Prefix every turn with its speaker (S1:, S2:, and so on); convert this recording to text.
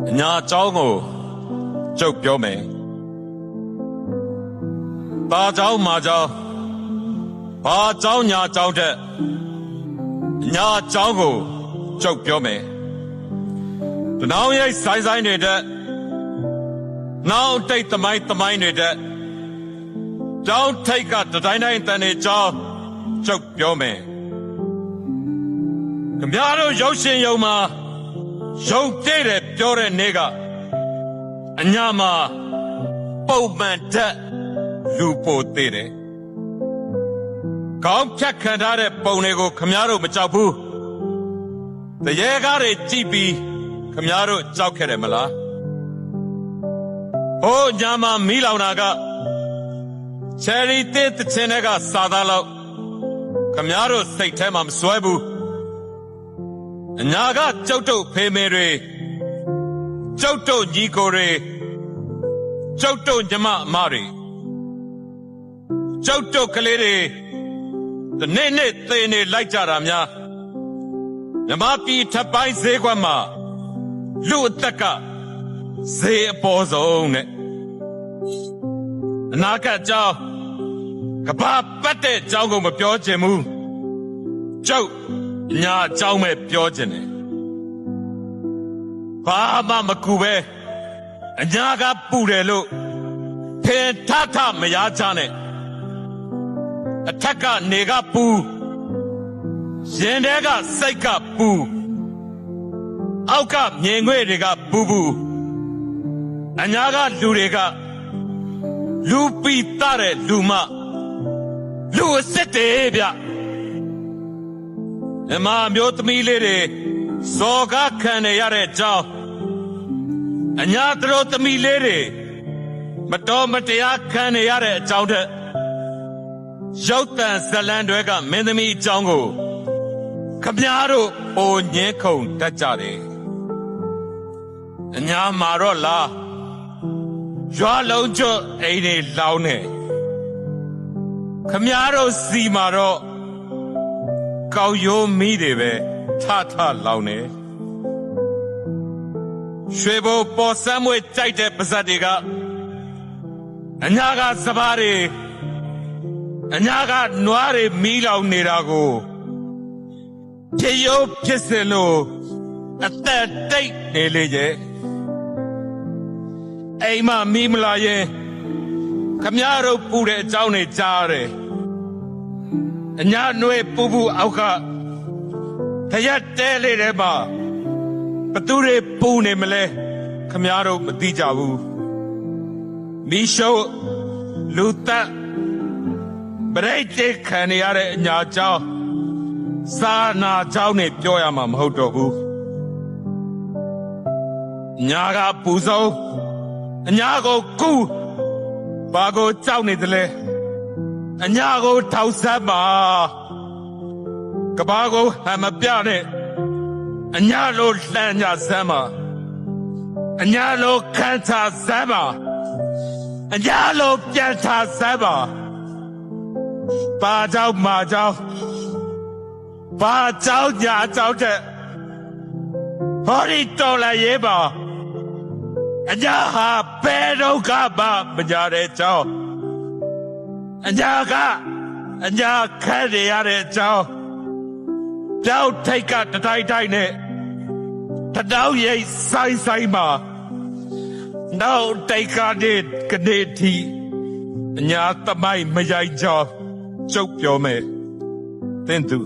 S1: nhà cháu ngủ chụp biểu mẹ ba cháu mà cháu ba cháu nhà cháu trẻ nhà cháu ngủ chụp biểu mẹ nào vậy sai sai này đấy nào thấy tầm ai này đấy cháu thấy cả tụi này tên này cháu chụp biểu mẹ nhà đâu giàu xin giàu mà giàu thế đấy biểu đấy nega nhà mà bầu mẹ thếလူပိုသေးတယ်ကောင်းဖြတ်ခံထားတဲ့ပုံတွေကိုခမည်းတော်မကြောက်ဘူးတရေကားတွေကြည့်ပြီးခမည်းတော်ကြောက်ခဲ့တယ်မလားဟိုညမှာမီးလောင်တာကချယ်ရီတစ်တချင်တွေကစာသားလောက်ခမည်းတော်စိတ်ထဲမှာမစွဲဘူးအညာကကျုပ်တို့ဖေမေတွေကျုပ်တို့ညီကိုတွေကျုပ်တို့ညီမအမတွေကျုပ်တို့ကလေးတွေတနေ့နေ့သေနေလိုက်ကြတာများမြမပြည်ထပ်ပိုင်းဈေးကွက်မှာလူအသက်ကဈေးအပေါ်ဆုံးနဲ့အနာဂတ်ကြောင်းကဘာပတ်တဲ့ကြောင်းကိုမပြောချင်ဘူးကျုပ်ညာကြောင်းပဲပြောချင်တယ်ဘာမှမကူပဲအညာကပူတယ်လို့ထင်ထမရချနဲ့အထက်ကနေကပူရင်ထဲကစိတ်ကပူအောက်ကမြင်ငွေတွေကပူအညာကလူတွေကလူပီတဲ့လူမလူအစ်စ်တွေဗျအမမျိုးသမီးလေးတွေစော်ကားခံနေရတဲ့အကြောင်းအညာတို့သမီးလေးတွေမတော်မတရားခံနေရတဲ့အကြောင်းတဲ့ရုပ်တံဇလံတွေကမင်းသမီးအကြောင်းကိုခမည်းတော်ပုံညင်းခုန်တတ်ကြတယ်အညာမှာတော့လားရွာလုံးကျွတ်အိမ်တွေလောင်းနေခမည်းတော်စီမှာတော့ကောက်ရိုးမီးတွေပဲထလောင်းနေရွှေဘိုပေါ်စမ်းမွေကြိုက်တဲ့ပါဇက်တွေကအညာကစပားတွေအညာကနွားတွေမီးလောင်နေတာကိုဖြစ်ရုပ်ဖြစ်စင်လို့အသက်တိတ်နေလေရဲ့အိမ်မမီးမလာရင်ခမည်းတော်ပူတဲ့အကြောင်းတွေကြားတယ်အညာနွေပူအောက်ကထရက်တဲလေးတွေမှာဘသူတွေပူနေမလဲခမည်းတော်မသိကြဘူးမီးရှို့လူသက်ပရိတ်တိခံနေရတဲ့အညာเจ้าစာနာเจ้าနဲ့ပြောရမှာမဟုတ်တော့ဘူးညာကပူဆုံးအညာကိုကူဘာကိုကြောက်နေသလဲအညာကိုထောက်ဆက်ပါကဘာကိုဟမပြနဲ့အညာလိုလှမ်းကြစမ်းပါအညာလိုခန်းချစမ်းပါအညာလိုပြန်ချစမ်းပါပါเจ้ามาเจ้าပါเจ้าညာเจ้าတဲ့ဟောဒီတော်လာရေးပါအညာဟာဘယ်တော့ကမှမကြတဲ့เจ้าအညာခက်နေရတဲ့เจ้าတောက်ထိတ်ကတတိုက်နဲ့တတောက်ရိတ်ဆိုင်မှာနောက်တိတ်ကနေကနေတီအညာသမိုင်းမရိုက်ကြောကျုပ်ပြောမယ်သင်သူ